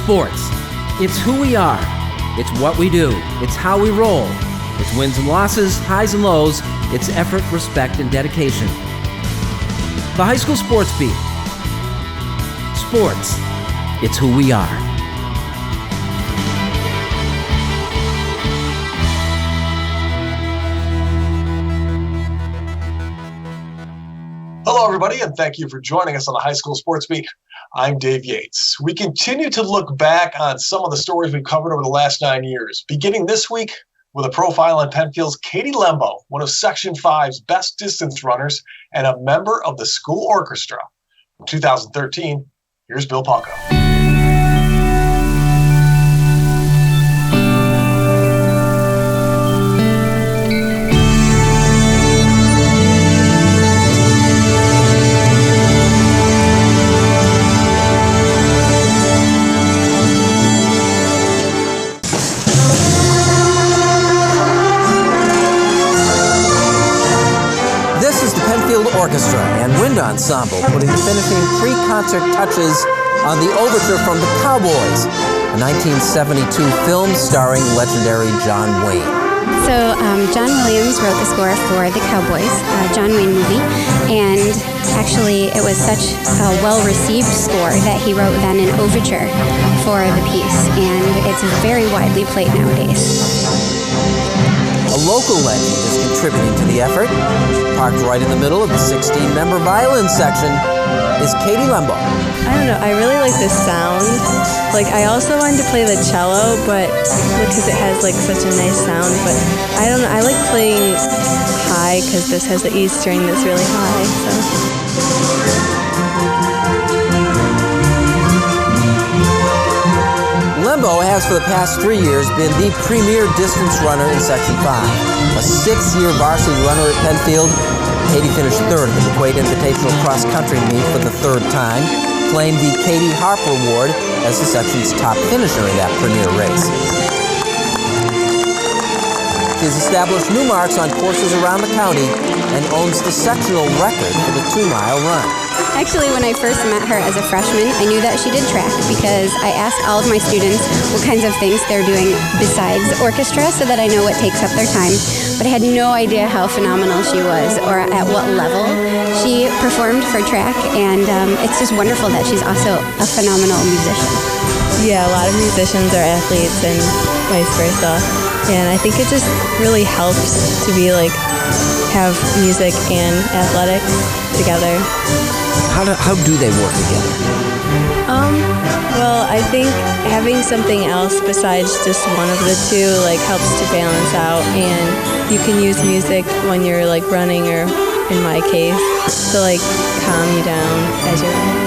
Sports. It's who we are. It's what we do. It's how we roll. It's wins and losses, highs and lows. It's effort, respect, and dedication. The High School Sports Beat. Sports. It's who we are. Hello, everybody, and thank you for joining us on the High School Sports Beat. I'm Dave Yates. We continue to look back on some of the stories we've covered over the last 9 years, beginning this week with a profile on Penfield's Katie Lembo, one of Section 5's best distance runners and a member of the school orchestra. In 2013, here's Bill Palco. Orchestra and Wind Ensemble putting the finishing pre-concert touches on the overture from The Cowboys, a 1972 film starring legendary John Wayne. So John Williams wrote the score for The Cowboys, John Wayne movie, and actually it was such a well-received score that he wrote then an overture for the piece, and it's very widely played nowadays. A local legend is contributing to the effort. Parked right in the middle of the 16-member violin section is Katie Lembo. I don't know, I really like this sound. Like, I also wanted to play the cello, but because it has like such a nice sound, but I don't know, I like playing high because this has the E string that's really high, so. Lembo has for the past 3 years been the premier distance runner in Section 5. A 6-year varsity runner at Penfield, Katie finished third at the McQuaid Invitational Cross Country Meet for the third time, claimed the Katie Harper Award as the section's top finisher in that premier race. She's established new marks on courses around the county and owns the sectional record for the 2-mile run. Actually, when I first met her as a freshman, I knew that she did track because I asked all of my students what kinds of things they're doing besides orchestra so that I know what takes up their time. But I had no idea how phenomenal she was or at what level she performed for track, and it's just wonderful that she's also a phenomenal musician. Yeah, a lot of musicians are athletes and vice versa, and I think it just really helps to be like have music and athletics together. How do they work together? Well, I think having something else besides just one of the two like helps to balance out, and you can use music when you're like running, or in my case, to like calm you down as you're running.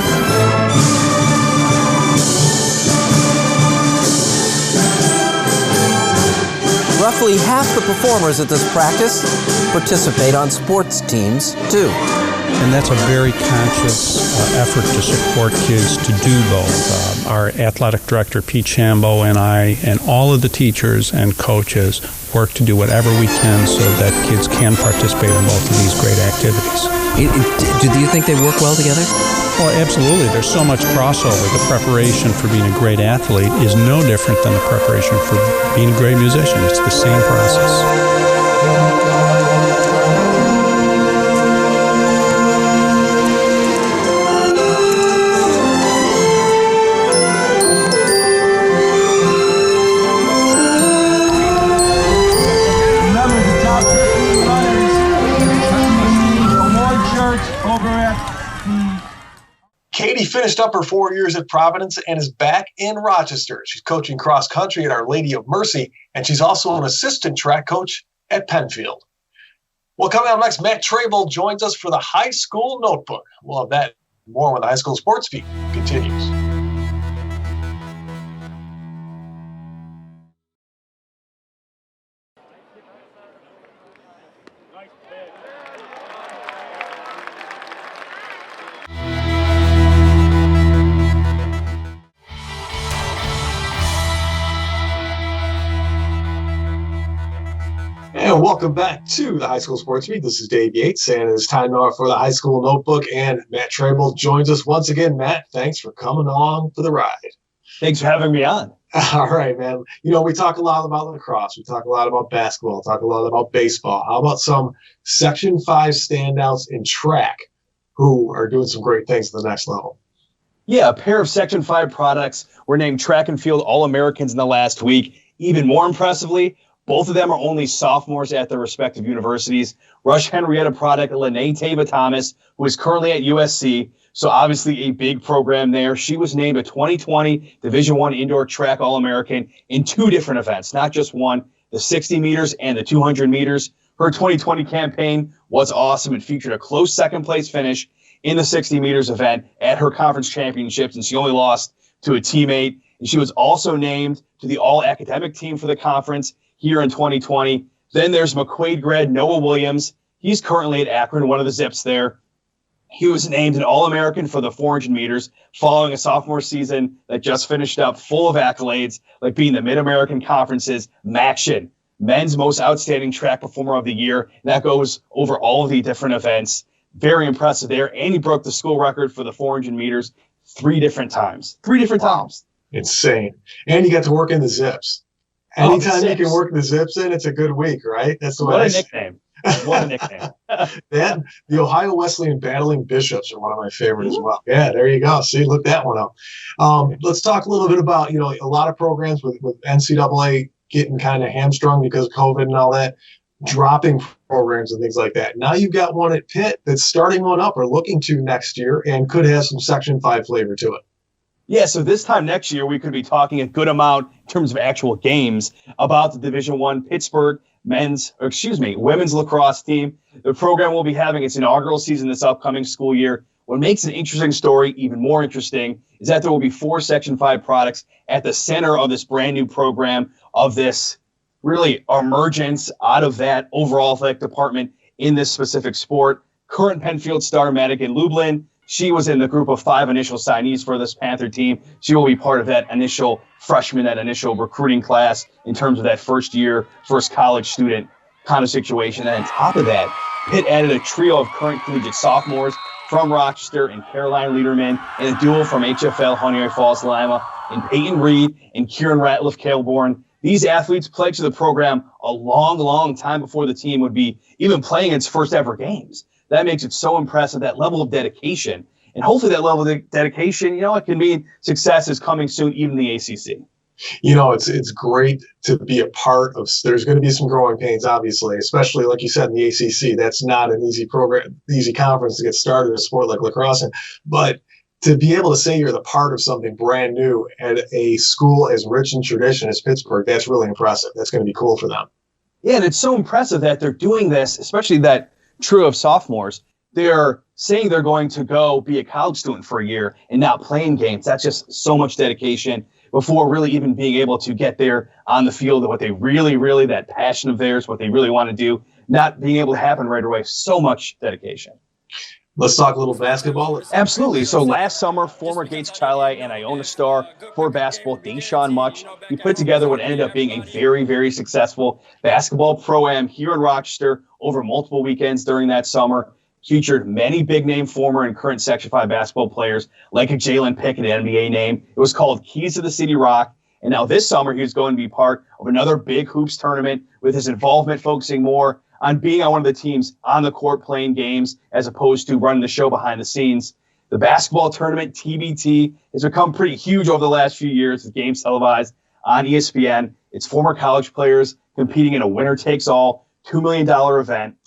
Roughly half the performers at this practice participate on sports teams, too. And that's a very conscious effort to support kids to do both. Our athletic director, Pete Shambo, and I, and all of the teachers and coaches work to do whatever we can so that kids can participate in both of these great activities. Do you think they work well together? Well, absolutely. There's so much crossover. The preparation for being a great athlete is no different than the preparation for being a great musician. It's the same process. Katie finished up her 4 years at Providence and is back in Rochester. She's coaching cross country at Our Lady of Mercy, and she's also an assistant track coach at Penfield. Well, coming up next, Matt Trabold joins us for the High School Notebook. We'll have that more when the High School Sports Beat continues. And welcome back to the High School Sports Beat. This is Dave Yates, and it's time now for the High School Notebook, and Matt Trabold joins us once again. Matt, thanks for coming on for the ride. Thanks for having me on. All right, man. We talk a lot about lacrosse. We talk a lot about basketball, talk a lot about baseball. How about some Section 5 standouts in track who are doing some great things at the next level? Yeah, a pair of Section 5 products were named track and field All-Americans in the last week. Even more impressively, both of them are only sophomores at their respective universities. Rush Henrietta product, Lanae Tava-Thomas, who is currently at USC. So obviously a big program there. She was named a 2020 Division I Indoor Track All-American in 2 different events, not just one, the 60 meters and the 200 meters. Her 2020 campaign was awesome. It featured a close second-place finish in the 60 meters event at her conference championships, and she only lost to a teammate. And she was also named to the all-academic team for the conference here in 2020. Then there's McQuaid grad Noah Williams. He's currently at Akron, one of the Zips there. He was named an All-American for the 400 meters following a sophomore season that just finished up, full of accolades, like being the Mid-American Conference's MACtion, Men's Most Outstanding Track Performer of the Year. And that goes over all of the different events. Very impressive there. And he broke the school record for the 400 meters 3 different times. 3 different times. Insane. And you got to work in the Zips. Anytime you can work the Zips in, it's a good week, right? That's the way. What a nickname. What a nickname. The Ohio Wesleyan Battling Bishops are one of my favorites as well. Yeah, there you go. See, look that one up. Let's talk a little bit about, a lot of programs with NCAA getting kind of hamstrung because of COVID and all that, dropping programs and things like that. Now you've got one at Pitt that's starting one up or looking to next year and could have some Section 5 flavor to it. Yeah, so this time next year, we could be talking a good amount in terms of actual games about the Division I Pittsford women's lacrosse team. The program will be having its inaugural season this upcoming school year. What makes an interesting story even more interesting is that there will be 4 Section 5 products at the center of this brand new program, of this really emergence out of that overall athletic department in this specific sport. Current Penfield star Madigan Lublin, she was in the group of 5 initial signees for this Panther team. She will be part of that initial freshman, that initial recruiting class in terms of that first college student kind of situation. And on top of that, Pitt added a trio of current collegiate sophomores from Rochester and Caroline Liederman, and a duo from HFL Honeoye Falls Lima and Peyton Reed and Kieran Ratliff Kailborn. These athletes played to the program a long, long time before the team would be even playing its first ever games. That makes it so impressive, that level of dedication. And hopefully that level of dedication, it can mean success is coming soon, even in the ACC. It's great to be a part of. There's going to be some growing pains, obviously, especially like you said in the ACC. That's not an easy program, easy conference to get started in a sport like lacrosse. But to be able to say you're the part of something brand new at a school as rich in tradition as Pittsburgh, that's really impressive. That's going to be cool for them. Yeah, and it's so impressive that they're doing this, especially that trio of sophomores. They're saying they're going to go be a college student for a year and not playing games. That's just so much dedication before really even being able to get there on the field, what they really, that passion of theirs, what they really want to do, not being able to happen right away. So much dedication. Let's talk a little basketball. Absolutely. So last summer, former Gates Chili and Iona star for basketball, Deshaun Much, he put together what ended up being a very, very successful basketball pro-am here in Rochester over multiple weekends during that summer. Featured many big-name former and current Section 5 basketball players, like a Jalen Pickett, an NBA name. It was called Keys to the City Rock. And now this summer, he's going to be part of another big hoops tournament, with his involvement focusing more on being on one of the teams on the court playing games as opposed to running the show behind the scenes. The basketball tournament, TBT, has become pretty huge over the last few years, with games televised on ESPN. It's former college players competing in a winner-takes-all $2 million event.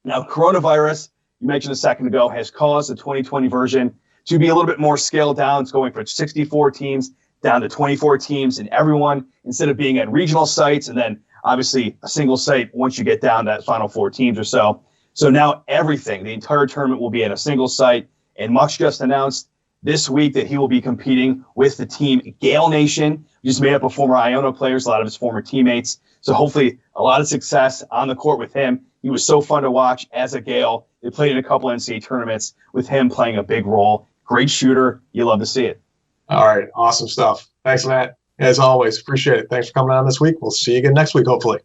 Now, coronavirus, you mentioned a second ago, has caused the 2020 version to be a little bit more scaled down. It's going from 64 teams down to 24 teams, and everyone, instead of being at regional sites and then obviously a single site once you get down to that final 4 teams or so. So now everything, the entire tournament, will be at a single site. And Much just announced this week that he will be competing with the team Gale Nation, which is made up of former Iona players, a lot of his former teammates. So hopefully a lot of success on the court with him. He was so fun to watch as a Gale. They played in a couple NCAA tournaments with him playing a big role. Great shooter. You love to see it. All right. Awesome stuff. Thanks, Matt. As always, appreciate it. Thanks for coming on this week. We'll see you again next week, hopefully.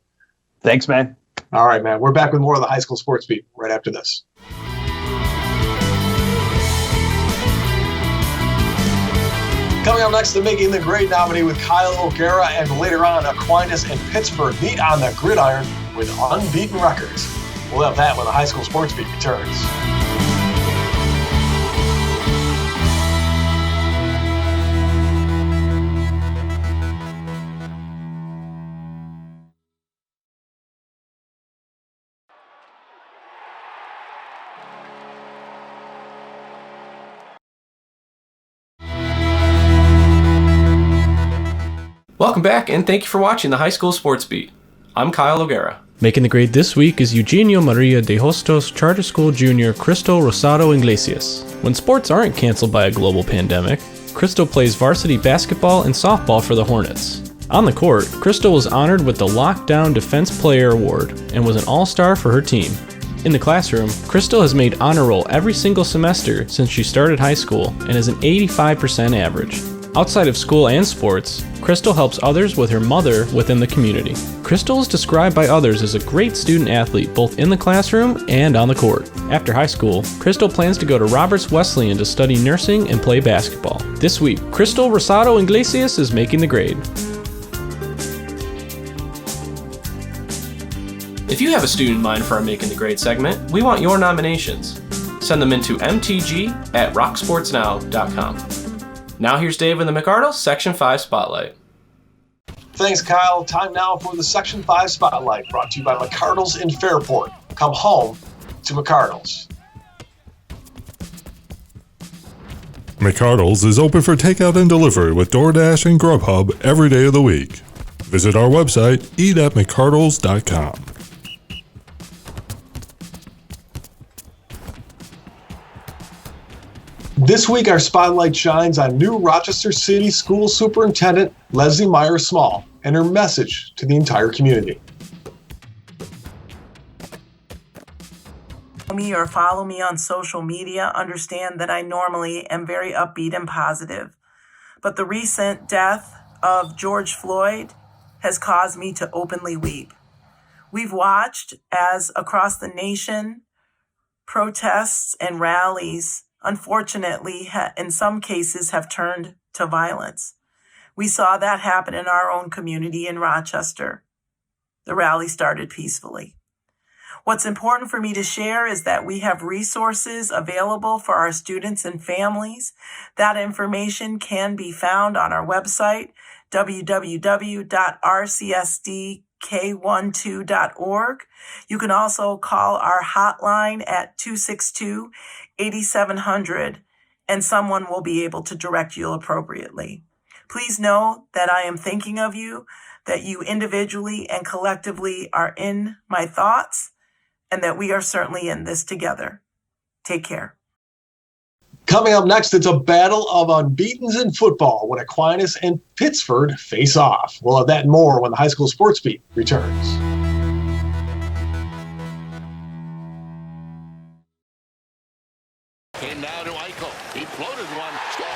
Thanks, man. All right, man. We're back with more of the High School Sports Beat right after this. Coming up next, the Making the Grade nominee with Kyle O'Gara, and later on, Aquinas and Pittsford meet on the gridiron with unbeaten records. We'll have that when the High School Sports Beat returns. Welcome back, and thank you for watching the High School Sports Beat. I'm Kyle O'Gara. Making the grade this week is Eugenio Maria de Hostos Charter School Junior Cristo Rosado Iglesias. When sports aren't canceled by a global pandemic, Cristo plays varsity basketball and softball for the Hornets. On the court, Cristo was honored with the Lockdown Defense Player Award and was an all-star for her team. In the classroom, Cristo has made honor roll every single semester since she started high school and is an 85% average. Outside of school and sports, Crystal helps others with her mother within the community. Crystal is described by others as a great student athlete both in the classroom and on the court. After high school, Crystal plans to go to Roberts Wesleyan to study nursing and play basketball. This week, Crystal Rosado Iglesias is making the grade. If you have a student in mind for our Making the Grade segment, we want your nominations. Send them into mtg@rocksportsnow.com. Now here's Dave in the McArdle Section 5 Spotlight. Thanks, Kyle. Time now for the Section 5 Spotlight, brought to you by McArdle's in Fairport. Come home to McArdle's. McArdle's is open for takeout and delivery with DoorDash and Grubhub every day of the week. Visit our website, eatatmcardles.com. This week, our spotlight shines on new Rochester City School Superintendent Leslie Meyer-Small and her message to the entire community. Me or follow me on social media understand that I normally am very upbeat and positive. But the recent death of George Floyd has caused me to openly weep. We've watched as across the nation, protests and rallies unfortunately, in some cases, have turned to violence. We saw that happen in our own community in Rochester. The rally started peacefully. What's important for me to share is that we have resources available for our students and families. That information can be found on our website, www.rcsdk12.org. You can also call our hotline at 262-8700, and someone will be able to direct you appropriately. Please know that I am thinking of you, that you individually and collectively are in my thoughts, and that we are certainly in this together. Take care. Coming up next, it's a battle of unbeatens in football when Aquinas and Pittsford face off. We'll have that and more when the High School Sports Beat returns. And now to Eichel. He floated one. Score!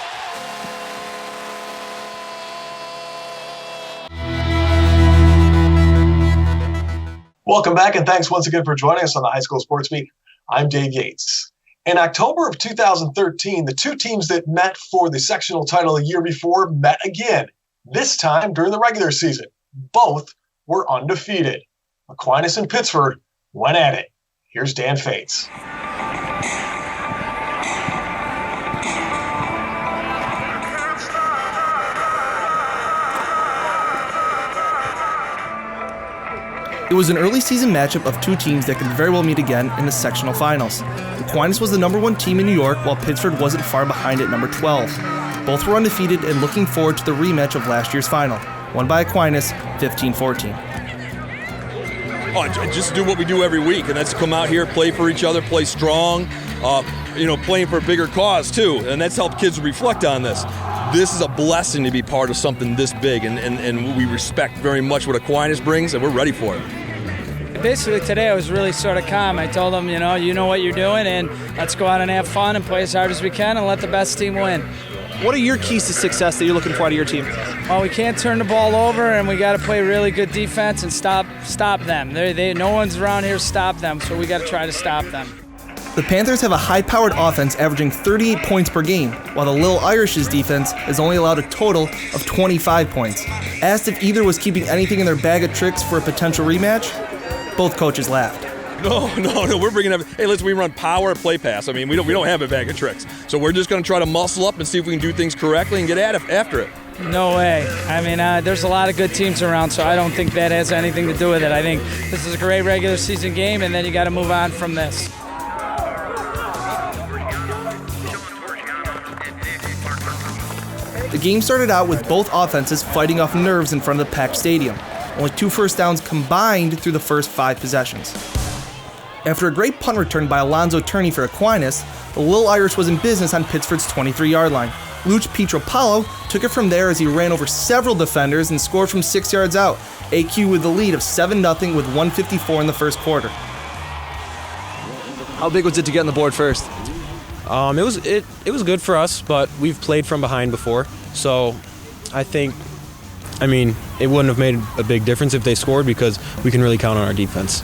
Welcome back, and thanks once again for joining us on the High School Sports Beat. I'm Dave Yates. In October of 2013, the two teams that met for the sectional title a year before met again, this time during the regular season. Both were undefeated. Aquinas and Pittsford went at it. Here's Dan Fates. It was an early season matchup of two teams that could very well meet again in the sectional finals. Aquinas was the number 1 team in New York, while Pittsford wasn't far behind at number 12. Both were undefeated and looking forward to the rematch of last year's final, won by Aquinas 15-14. Just do what we do every week, and that's come out here, play for each other, play strong, playing for a bigger cause too, and that's helped kids reflect on this. This is a blessing to be part of something this big, and we respect very much what Aquinas brings, and we're ready for it. Basically today I was really sort of calm. I told them, you know what you're doing, and let's go out and have fun and play as hard as we can and let the best team win. What are your keys to success that you're looking for out of your team? Well, we can't turn the ball over, and we got to play really good defense and stop them. No one's around here to stop them, so we got to try to stop them. The Panthers have a high-powered offense averaging 38 points per game, while the Little Irish's defense has only allowed a total of 25 points. Asked if either was keeping anything in their bag of tricks for a potential rematch, both coaches laughed. No, we're bringing up, hey, listen, we run power play pass. I mean, we don't have a bag of tricks. So we're just going to try to muscle up and see if we can do things correctly and get after it. No way. I mean, there's a lot of good teams around, so I don't think that has anything to do with it. I think this is a great regular season game, and then you got to move on from this. The game started out with both offenses fighting off nerves in front of the packed stadium. Only 2 first downs combined through the first 5 possessions. After a great punt return by Alonzo Turney for Aquinas, the Little Irish was in business on Pittsford's 23-yard line. Luch Pietropalo took it from there as he ran over several defenders and scored from 6 yards out. AQ with the lead of 7-0 with 1:54 in the first quarter. How big was it to get on the board first? It was good for us, but we've played from behind before, so I think, it wouldn't have made a big difference if they scored because we can really count on our defense.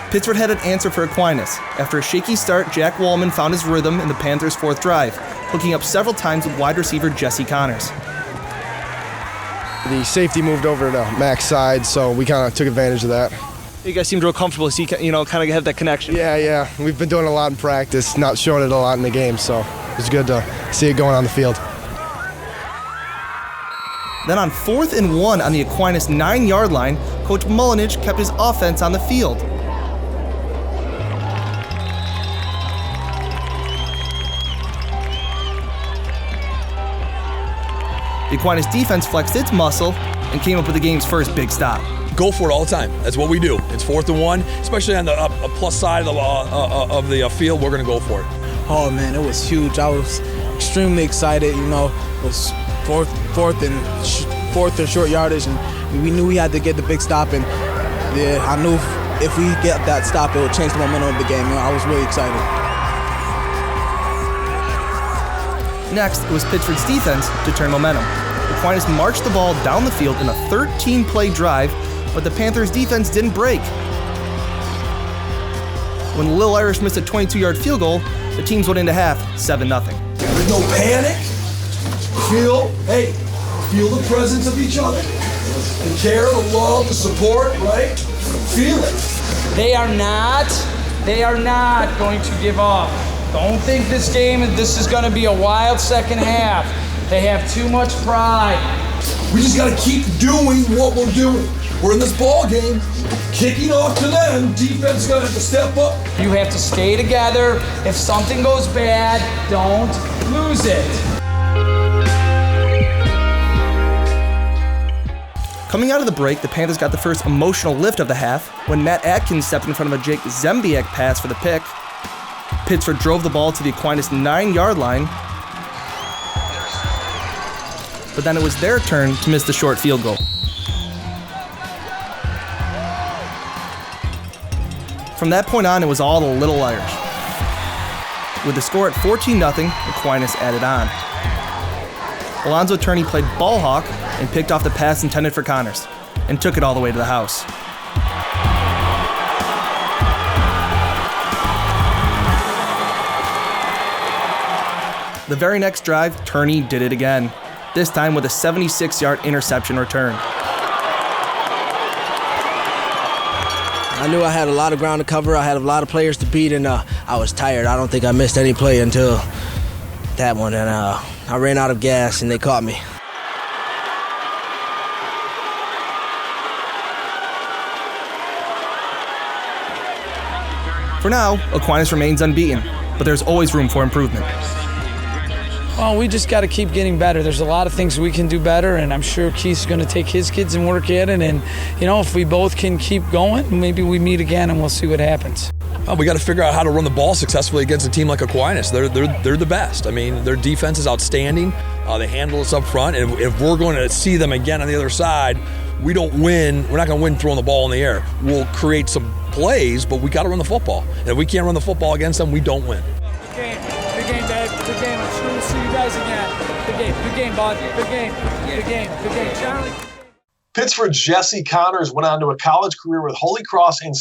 Pittsford had an answer for Aquinas. After a shaky start, Jack Wallman found his rhythm in the Panthers' 4th drive, hooking up several times with wide receiver Jesse Connors. The safety moved over to Mac's side, so we kind of took advantage of that. You guys seemed real comfortable to see, kind of have that connection. Yeah. We've been doing a lot in practice, not showing it a lot in the game, so it's good to see it going on the field. Then on 4th and 1 on the Aquinas 9-yard line, Coach Mullinich kept his offense on the field. The Aquinas defense flexed its muscle and came up with the game's first big stop. Go for it all the time. That's what we do. It's 4th and 1, especially on the plus side of the field. We're going to go for it. Oh man, it was huge. I was extremely excited. It was fourth and short yardage, and we knew we had to get the big stop. And yeah, I knew if we get that stop, it would change the momentum of the game. I was really excited. Next, it was Pittsford's defense to turn momentum. Aquinas marched the ball down the field in a 13-play drive, but the Panthers' defense didn't break. When the Little Irish missed a 22-yard field goal, the teams went into half 7-0. There's no panic. Feel the presence of each other. The care, the love, the support, right? Feel it. They are not going to give up. Don't think this is going to be a wild second half. They have too much pride. We just got to keep doing what we're doing. We're in this ball game, kicking off to them. Defense is going to have to step up. You have to stay together. If something goes bad, don't lose it. Coming out of the break, the Panthers got the first emotional lift of the half when Matt Atkins stepped in front of a Jake Zembiak pass for the pick. Pittsford drove the ball to the Aquinas 9-yard line, but then it was their turn to miss the short field goal. From that point on, it was all the Little Irish. With the score at 14-0, Aquinas added on. Alonzo Turney played ball hawk and picked off the pass intended for Connors, and took it all the way to the house. The very next drive, Turney did it again, this time with a 76-yard interception return. I knew I had a lot of ground to cover. I had a lot of players to beat, and I was tired. I don't think I missed any play until that one, and I ran out of gas, and they caught me. For now, Aquinas remains unbeaten, but there's always room for improvement. Well, we just got to keep getting better. There's a lot of things we can do better, and I'm sure Keith's going to take his kids and work at it. And, if we both can keep going, maybe we meet again and we'll see what happens. We got to figure out how to run the ball successfully against a team like Aquinas. They're the best. Their defense is outstanding. They handle us up front. And if we're going to see them again on the other side, we don't win. We're not going to win throwing the ball in the air. We'll create some plays, but we got to run the football. And if we can't run the football against them, we don't win. Good game, Dave. Good game. I'm sure we'll see you guys again. Good game, bud. Good game. Charlie. Pittsford's Jesse Connors went on to a college career with Holy Cross and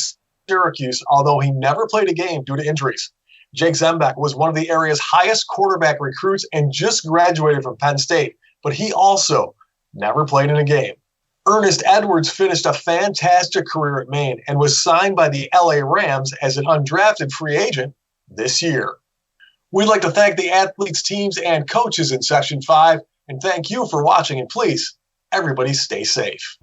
Syracuse, although he never played a game due to injuries. Jake Zembeck was one of the area's highest quarterback recruits and just graduated from Penn State, but he also never played in a game. Ernest Edwards finished a fantastic career at Maine and was signed by the LA Rams as an undrafted free agent this year. We'd like to thank the athletes, teams, and coaches in Section 5, and thank you for watching, and please, everybody stay safe.